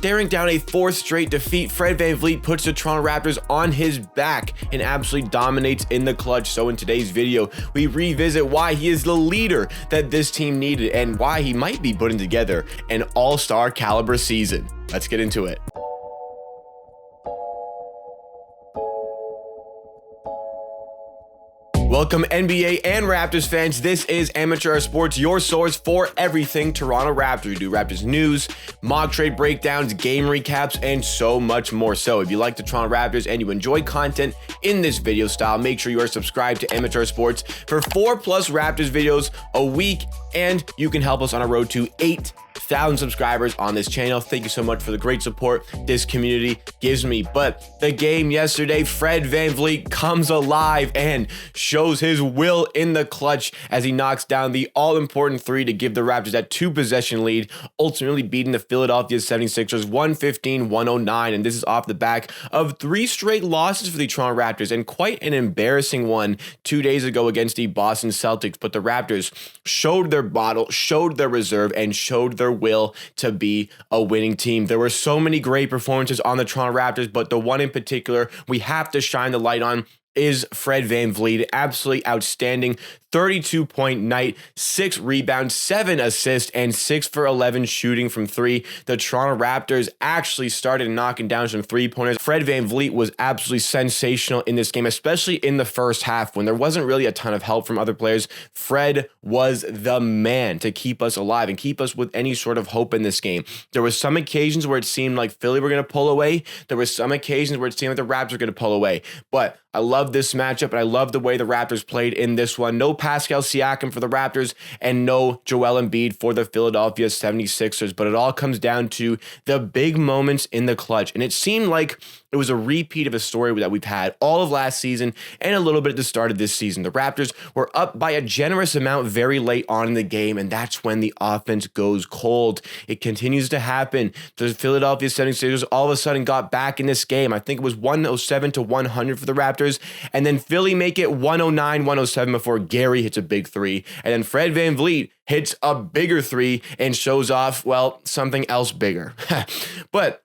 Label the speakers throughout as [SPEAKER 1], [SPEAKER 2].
[SPEAKER 1] Staring down a fourth straight defeat, Fred VanVleet puts the Toronto Raptors on his back and absolutely dominates in the clutch. So in today's video, we revisit why he is the leader that this team needed and why he might be putting together an all-star caliber season. Let's get into it. Welcome NBA and Raptors fans. This is Amateur Sports, your source for everything Toronto Raptors. We do Raptors news, mock trade breakdowns, game recaps, and so much more. So if you like the Toronto Raptors and you enjoy content in this video style, make sure you are subscribed to Amateur Sports for 4+ Raptors videos a week, and you can help us on a road to 8,000 subscribers on this channel. Thank you so much for the great support this community gives me. But the game yesterday, Fred VanVleet comes alive and shows his will in the clutch as he knocks down the all-important three to give the Raptors that 2-possession lead, ultimately beating the Philadelphia 76ers 115-109. And this is off the back of 3 straight losses for the Toronto Raptors, and quite an embarrassing one 2 days ago against the Boston Celtics. But the Raptors showed their bottle, showed their reserve, and showed their will to be a winning team. There were so many great performances on the Toronto Raptors, but the one in particular we have to shine the light on is Fred VanVleet. Absolutely outstanding 32-point night, 6 rebounds, 7 assists, and 6 for 11 shooting from 3. The Toronto Raptors actually started knocking down some 3-pointers. Fred VanVleet was absolutely sensational in this game, especially in the first half when there wasn't really a ton of help from other players. Fred was the man to keep us alive and keep us with any sort of hope in this game. There were some occasions where it seemed like Philly were going to pull away. There were some occasions where it seemed like the Raptors were going to pull away. But I love this matchup, and I love the way the Raptors played in this one. No Pascal Siakam for the Raptors and no Joel Embiid for the Philadelphia 76ers, but it all comes down to the big moments in the clutch. And it seemed like it was a repeat of a story that we've had all of last season and a little bit at the start of this season. The Raptors were up by a generous amount very late on in the game, and that's when the offense goes cold. It continues to happen. The Philadelphia 76ers all of a sudden got back in this game. I think it was 107-100 for the Raptors, and then Philly make it 109-107 before Gary hits a big 3, and then Fred VanVleet hits a bigger 3 and shows off, well, something else bigger. But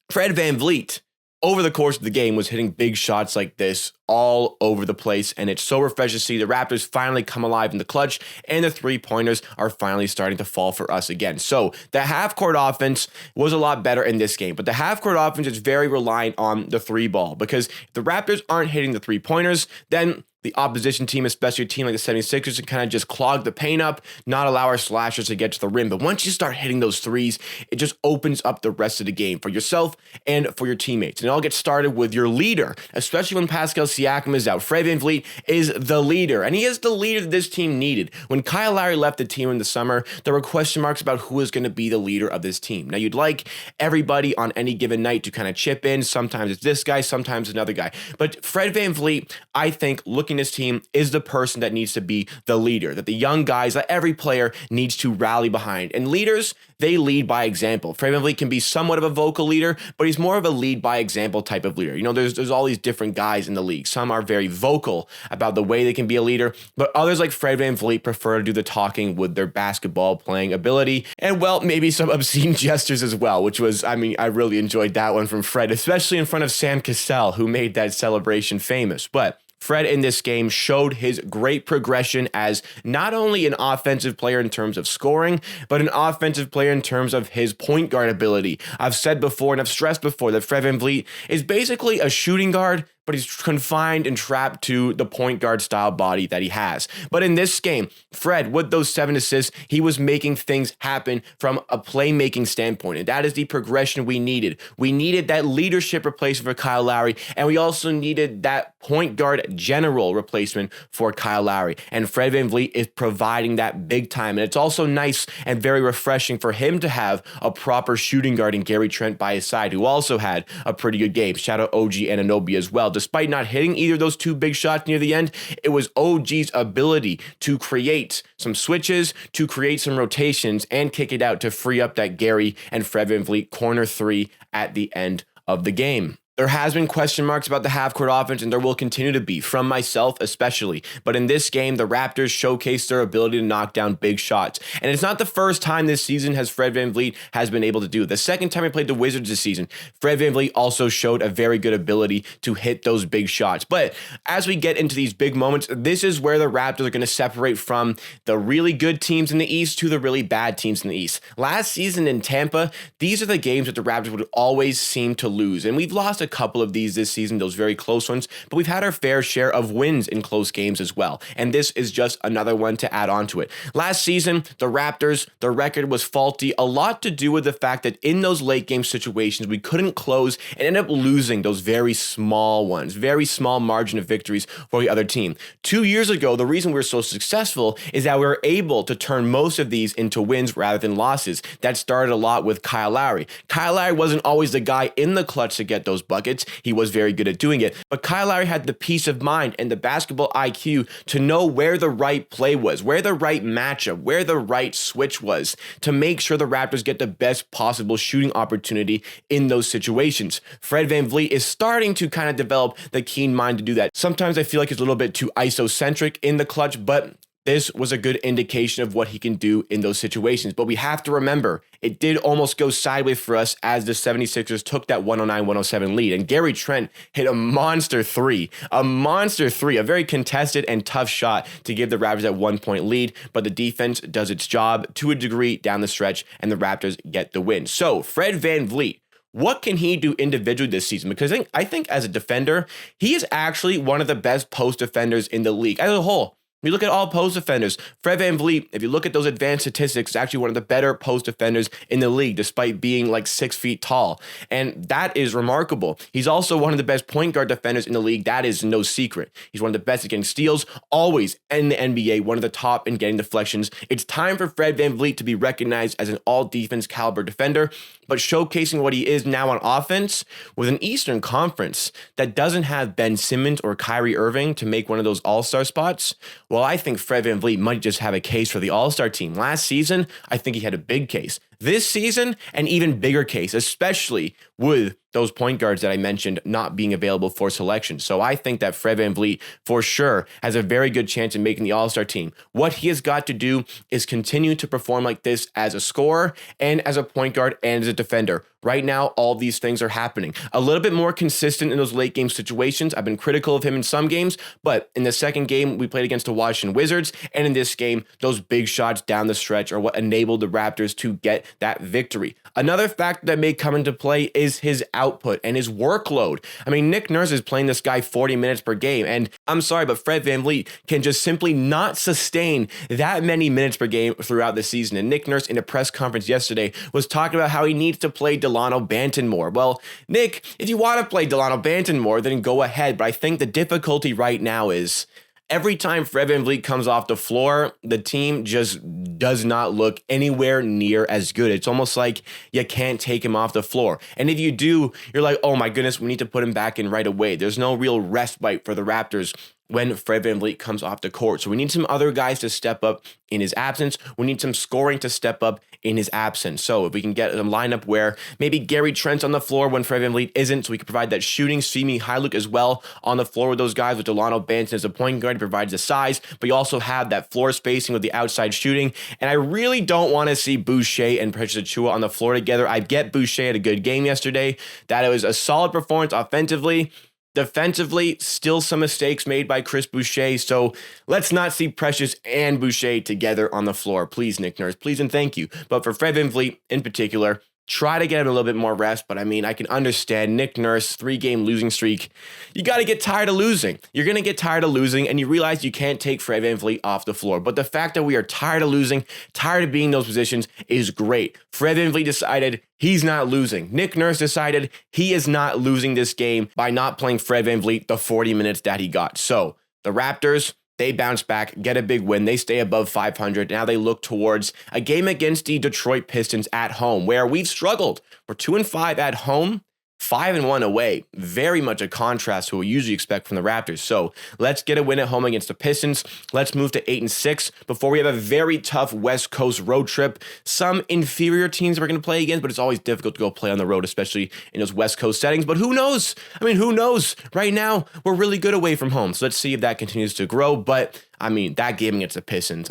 [SPEAKER 1] Fred VanVleet, over the course of the game, was hitting big shots like this all over the place, and it's so refreshing to see the Raptors finally come alive in the clutch, and the 3-pointers are finally starting to fall for us again. So the half-court offense was a lot better in this game, but the half-court offense is very reliant on the 3-ball, because if the Raptors aren't hitting the 3-pointers, then the opposition team, especially a team like the 76ers, can kind of just clog the paint up, not allow our slashers to get to the rim. But once you start hitting those threes, it just opens up the rest of the game for yourself and for your teammates. And it all gets started with your leader, especially when Pascal Siakam is out. Fred VanVleet is the leader, and he is the leader that this team needed. When Kyle Lowry left the team in the summer, there were question marks about who is going to be the leader of this team. Now, you'd like everybody on any given night to kind of chip in. Sometimes it's this guy, sometimes another guy. But Fred VanVleet, I think, looking this team, is the person that needs to be the leader, that the young guys, that every player needs to rally behind. And leaders, they lead by example. Fred VanVleet can be somewhat of a vocal leader, but he's more of a lead by example type of leader. You know, there's all these different guys in the league. Some are very vocal about the way they can be a leader, but others like Fred VanVleet prefer to do the talking with their basketball playing ability, and well, maybe some obscene gestures as well, which was, I mean, I really enjoyed that one from Fred, especially in front of Sam Cassell, who made that celebration famous. But Fred in this game showed his great progression as not only an offensive player in terms of scoring, but an offensive player in terms of his point guard ability. I've said before and I've stressed before that Fred VanVleet is basically a shooting guard, but he's confined and trapped to the point guard style body that he has. But in this game, Fred, with those 7 assists, he was making things happen from a playmaking standpoint. And that is the progression we needed. We needed that leadership replacement for Kyle Lowry, and we also needed that point guard general replacement for Kyle Lowry. And Fred VanVleet is providing that big time. And it's also nice and very refreshing for him to have a proper shooting guard in Gary Trent by his side, who also had a pretty good game. Shout out OG Anunoby as well. Despite not hitting either of those 2 big shots near the end, it was OG's ability to create some switches, to create some rotations, and kick it out to free up that Gary and Fred VanVleet corner 3 at the end of the game. There has been question marks about the half-court offense, and there will continue to be, from myself especially. But in this game, the Raptors showcased their ability to knock down big shots. And it's not the first time this season has Fred VanVleet has been able to do it. The second time he played the Wizards this season, Fred VanVleet also showed a very good ability to hit those big shots. But as we get into these big moments, this is where the Raptors are going to separate from the really good teams in the East to the really bad teams in the East. Last season in Tampa, these are the games that the Raptors would always seem to lose. And we've lost a couple of these this season, those very close ones, but we've had our fair share of wins in close games as well. And this is just another one to add on to it. Last season, the Raptors, their record was faulty, a lot to do with the fact that in those late game situations, we couldn't close and end up losing those very small ones, very small margin of victories for the other team. 2 years ago, the reason we were so successful is that we were able to turn most of these into wins rather than losses. That started a lot with Kyle Lowry. Kyle Lowry wasn't always the guy in the clutch to get those buckets. He was very good at doing it, but Kyle Lowry had the peace of mind and the basketball IQ to know where the right play was, where the right matchup, where the right switch was to make sure the Raptors get the best possible shooting opportunity in those situations. Fred VanVleet is starting to kind of develop the keen mind to do that. Sometimes I feel like it's a little bit too isocentric in the clutch, but this was a good indication of what he can do in those situations. But we have to remember, it did almost go sideways for us as the 76ers took that 109-107 lead. And Gary Trent hit a monster three, a very contested and tough shot to give the Raptors that 1-point lead. But the defense does its job to a degree down the stretch, and the Raptors get the win. So Fred VanVleet, what can he do individually this season? Because I think as a defender, he is actually one of the best post defenders in the league as a whole. If you look at all post defenders, Fred VanVleet, if you look at those advanced statistics, is actually one of the better post defenders in the league, despite being like 6 feet tall. And that is remarkable. He's also one of the best point guard defenders in the league. That is no secret. He's one of the best at getting steals, always in the NBA, one of the top in getting deflections. It's time for Fred VanVleet to be recognized as an all defense caliber defender, but showcasing what he is now on offense with an Eastern Conference that doesn't have Ben Simmons or Kyrie Irving to make one of those all-star spots. Well, I think Fred VanVleet might just have a case for the all-star team. Last season, I think he had a big case. This season, an even bigger case, especially with those point guards that I mentioned not being available for selection. So I think that Fred VanVleet for sure has a very good chance in making the all-star team. What he has got to do is continue to perform like this as a scorer and as a point guard and as a defender. Right now, all these things are happening. A little bit more consistent in those late game situations. I've been critical of him in some games, but in the second game, we played against the Washington Wizards. And in this game, those big shots down the stretch are what enabled the Raptors to get that victory. Another factor that may come into play is his output and his workload. I mean, Nick Nurse is playing this guy 40 minutes per game. And I'm sorry, but Fred VanVleet can just simply not sustain that many minutes per game throughout the season. And Nick Nurse in a press conference yesterday was talking about how he needs to play Delano Banton more. Well, Nick, if you want to play Delano Banton more, then go ahead. But I think the difficulty right now is every time Fred VanVleet comes off the floor, the team just does not look anywhere near as good. It's almost like you can't take him off the floor. And if you do, you're like, oh my goodness, we need to put him back in right away. There's no real respite for the Raptors when Fred VanVleet comes off the court. So we need some other guys to step up in his absence. We need some scoring to step up in his absence. So if we can get a lineup where maybe Gary Trent's on the floor when Fred VanVleet isn't, so we can provide that shooting, Simi Hyluk as well on the floor with those guys, with Delano Banton as a point guard, he provides the size, but you also have that floor spacing with the outside shooting. And I really don't want to see Boucher and Precious Achiuwa on the floor together. I get Boucher had a good game yesterday, that it was a solid performance offensively. Defensively, still some mistakes made by Chris Boucher, so let's not see Precious and Boucher together on the floor. Please, Nick Nurse, please and thank you. But for Fred VanVleet in particular, try to get him a little bit more rest, but I mean, I can understand Nick Nurse, 3-game losing streak. You got to get tired of losing. You're going to get tired of losing, and you realize you can't take Fred VanVleet off the floor. But the fact that we are tired of losing, tired of being in those positions is great. Fred VanVleet decided he's not losing. Nick Nurse decided he is not losing this game by not playing Fred VanVleet the 40 minutes that he got. So the Raptors, they bounce back, get a big win. They stay above 500. Now they look towards a game against the Detroit Pistons at home, where we've struggled. We're 2-5 at home. 5-1 away, very much a contrast to what we usually expect from the Raptors. So let's get a win at home against the Pistons. Let's move to 8-6 before we have a very tough West Coast road trip. Some inferior teams we're going to play against, but it's always difficult to go play on the road, especially in those West Coast settings. But who knows? I mean, who knows? Right now, we're really good away from home. So let's see if that continues to grow. But I mean, that game against the Pistons,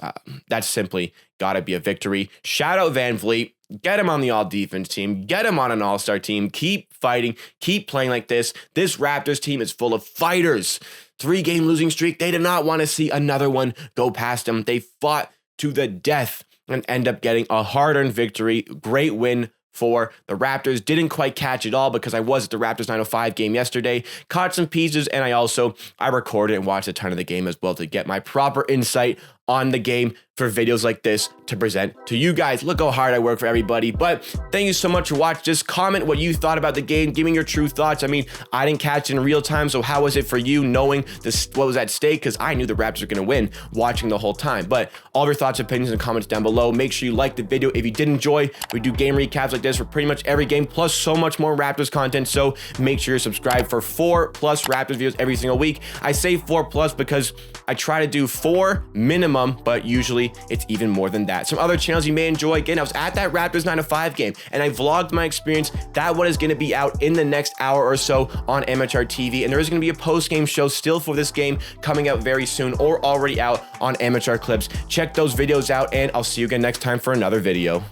[SPEAKER 1] that's simply got to be a victory. Shout out VanVleet. Get him on the all-defense team. Get him on an all-star team. Keep fighting. Keep playing like this. This Raptors team is full of fighters. 3-game losing streak. They did not want to see another one go past them. They fought to the death and end up getting a hard-earned victory. Great win for the Raptors. Didn't quite catch it all because I was at the Raptors 905 game yesterday. Caught some pieces, and I recorded and watched a ton of the game as well to get my proper insight on the game for videos like this to present to you guys. Look how hard I work for everybody. But thank you so much for watching. Just comment what you thought about the game. Give me your true thoughts. I mean, I didn't catch it in real time, so how was it for you knowing this, what was at stake? Because I knew the Raptors were going to win watching the whole time. But all of your thoughts, opinions, and comments down below. Make sure you like the video. If you did enjoy, we do game recaps like this for pretty much every game, plus so much more Raptors content. So make sure you're subscribed for 4+ Raptors videos every single week. I say 4+ because I try to do 4 minimum, but usually it's even more than that. Some other channels you may enjoy. Again, I was at that Raptors 905 game and I vlogged my experience. That one is going to be out in the next hour or so on MHR TV, and there is going to be a post-game show still for this game coming out very soon or already out on MHR Clips. Check those videos out, and I'll see you again next time for another video.